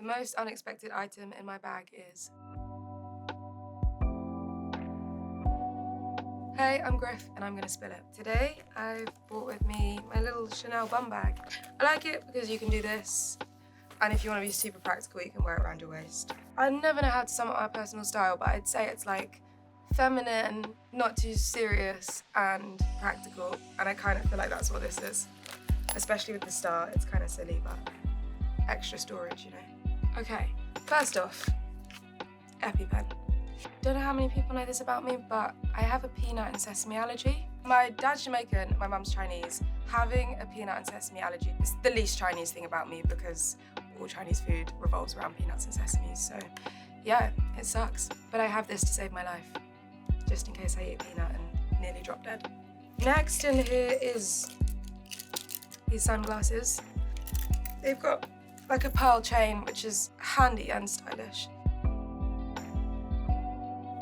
The most unexpected item in my bag is... Hey, I'm Griff and I'm gonna spill it. Today, I've brought with me my little Chanel bum bag. I like it because you can do this, and if you wanna be super practical, you can wear it around your waist. I never know how to sum up my personal style, but I'd say it's like feminine, not too serious, and practical, and I kind of feel like that's what this is. Especially with the star, it's kind of silly, but extra storage, you know? Okay, first off, EpiPen. Don't know how many people know this about me, but I have a peanut and sesame allergy. My dad's Jamaican, my mum's Chinese. Having a peanut and sesame allergy is the least Chinese thing about me because all Chinese food revolves around peanuts and sesame, so yeah, it sucks. But I have this to save my life, just in case I eat a peanut and nearly drop dead. Next in here is these sunglasses. They've got like a pearl chain, which is handy and stylish.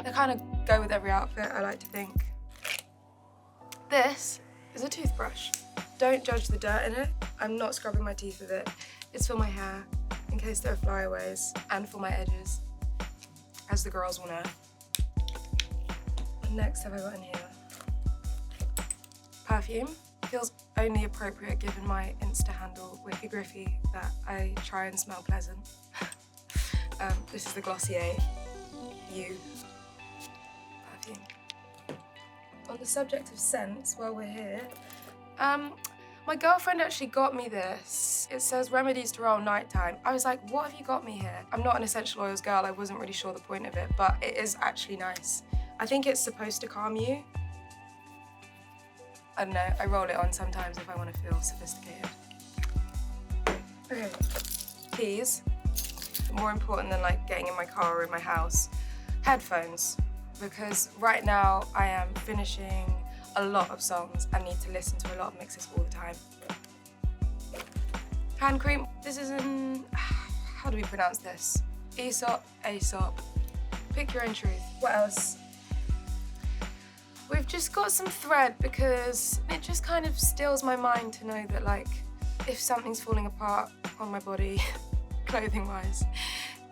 They kind of go with every outfit, I like to think. This is a toothbrush. Don't judge the dirt in it. I'm not scrubbing my teeth with it. It's for my hair, in case there are flyaways, and for my edges, as the girls will know. What next have I got in here? Perfume. Feels only appropriate given my Insta handle, Wicked Griffy, that I try and smell pleasant. This is the Glossier You perfume. On the subject of scents, while we're here, my girlfriend actually got me this. It says remedies to roll nighttime. I was like, what have you got me here? I'm not an essential oils girl, I wasn't really sure the point of it, but it is actually nice. I think it's supposed to calm you. I don't know, I roll it on sometimes if I want to feel sophisticated. Okay, keys. More important than like getting in my car or in my house. Headphones, because right now I am finishing a lot of songs and need to listen to a lot of mixes all the time. Hand cream, this is an, how do we pronounce this? Aesop. Pick your own truth. What else? We've just got some thread because it just kind of stills my mind to know that like, if something's falling apart on my body, clothing-wise,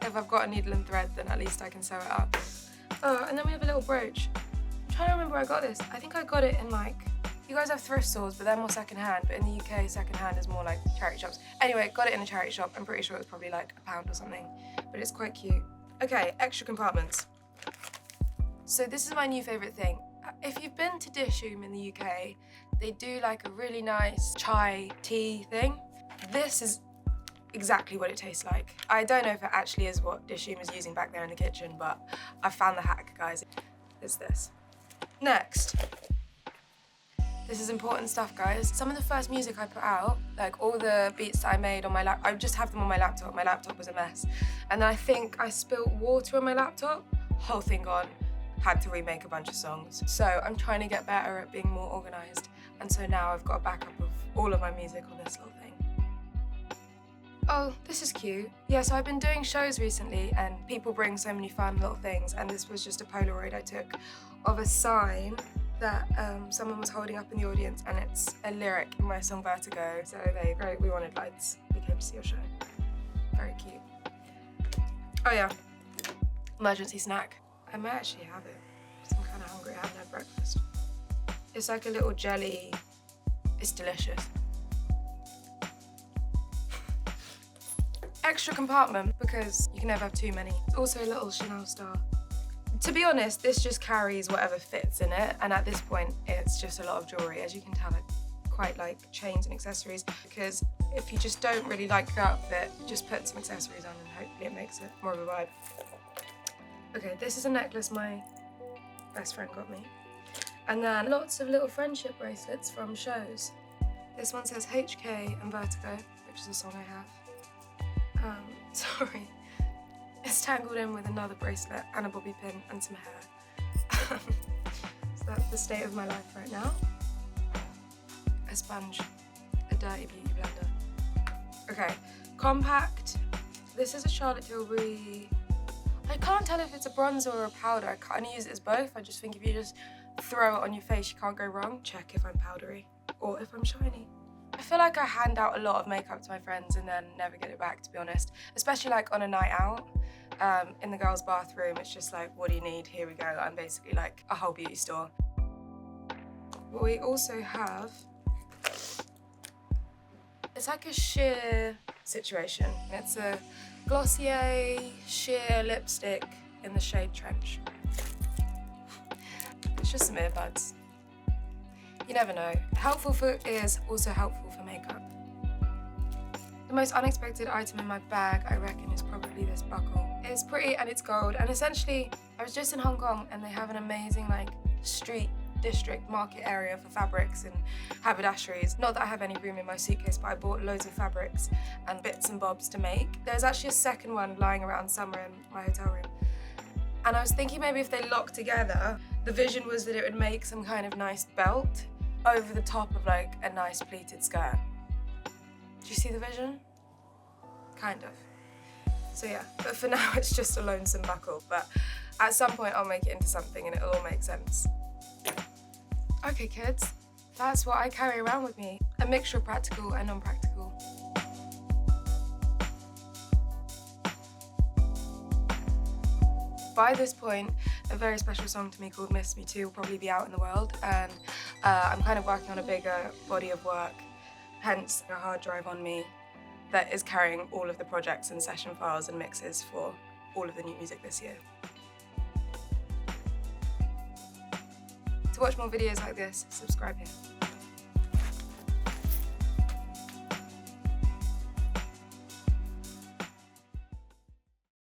if I've got a needle and thread, then at least I can sew it up. Oh, and then we have a little brooch. I'm trying to remember where I got this. I think I got it in like, you guys have thrift stores, but they're more secondhand, but in the UK, secondhand is more like charity shops. Anyway, got it in a charity shop. I'm pretty sure it was probably like £1 or something, but it's quite cute. Okay, extra compartments. So this is my new favorite thing. If you've been to Dishoom in the UK, they do like a really nice chai tea thing. This is exactly what it tastes like. I don't know if it actually is what Dishoom is using back there in the kitchen, but I found the hack, guys. It's this. Next. This is important stuff, guys. Some of the first music I put out, like all the beats that I made on my laptop, I just have them on my laptop. My laptop was a mess. And then I think I spilled water on my laptop, whole thing gone. Had to remake a bunch of songs. So I'm trying to get better at being more organized. And so now I've got a backup of all of my music on this little thing. Oh, this is cute. Yeah, so I've been doing shows recently and people bring so many fun little things, and this was just a Polaroid I took of a sign that someone was holding up in the audience, and it's a lyric in my song Vertigo. So there you go, we wanted lights. We came to see your show. Very cute. Oh yeah, emergency snack. I might actually have it, because I'm kind of hungry. I haven't had breakfast. It's like a little jelly. It's delicious. Extra compartment, because you can never have too many. It's also a little Chanel star. To be honest, this just carries whatever fits in it, and at this point, it's just a lot of jewelry. As you can tell, I quite like chains and accessories, because if you just don't really like your outfit, just put some accessories on and hopefully it makes it more of a vibe. Okay, this is a necklace my best friend got me. And then lots of little friendship bracelets from shows. This one says HK and Vertigo, which is a song I have. Sorry. It's tangled in with another bracelet and a bobby pin and some hair. So that's the state of my life right now. A sponge, a dirty beauty blender. Okay, compact. This is a Charlotte Tilbury. I can't tell if it's a bronzer or a powder. I kind of use it as both. I just think if you just throw it on your face, you can't go wrong. Check if I'm powdery or if I'm shiny. I feel like I hand out a lot of makeup to my friends and then never get it back, to be honest. Especially like on a night out, in the girls' bathroom, it's just like, what do you need? Here we go. I'm basically like a whole beauty store. But we also have, it's like a sheer situation. It's a Glossier sheer lipstick in the shade Trench. It's just some earbuds. You never know. Helpful for ears, also helpful for makeup. The most unexpected item in my bag, I reckon, is probably this buckle. It's pretty and it's gold, and essentially, I was just in Hong Kong and they have an amazing like street district market area for fabrics and haberdasheries. Not that I have any room in my suitcase, but I bought loads of fabrics and bits and bobs to make. There's actually a second one lying around somewhere in my hotel room. And I was thinking maybe if they lock together, the vision was that it would make some kind of nice belt over the top of like a nice pleated skirt. Do you see the vision? Kind of. So yeah, but for now it's just a lonesome buckle, but at some point I'll make it into something and it'll all make sense. Okay kids, that's what I carry around with me. A mixture of practical and non-practical. By this point, a very special song to me called Miss Me Too will probably be out in the world, and I'm kind of working on a bigger body of work, hence a hard drive on me that is carrying all of the projects and session files and mixes for all of the new music this year. To watch more videos like this, subscribe here.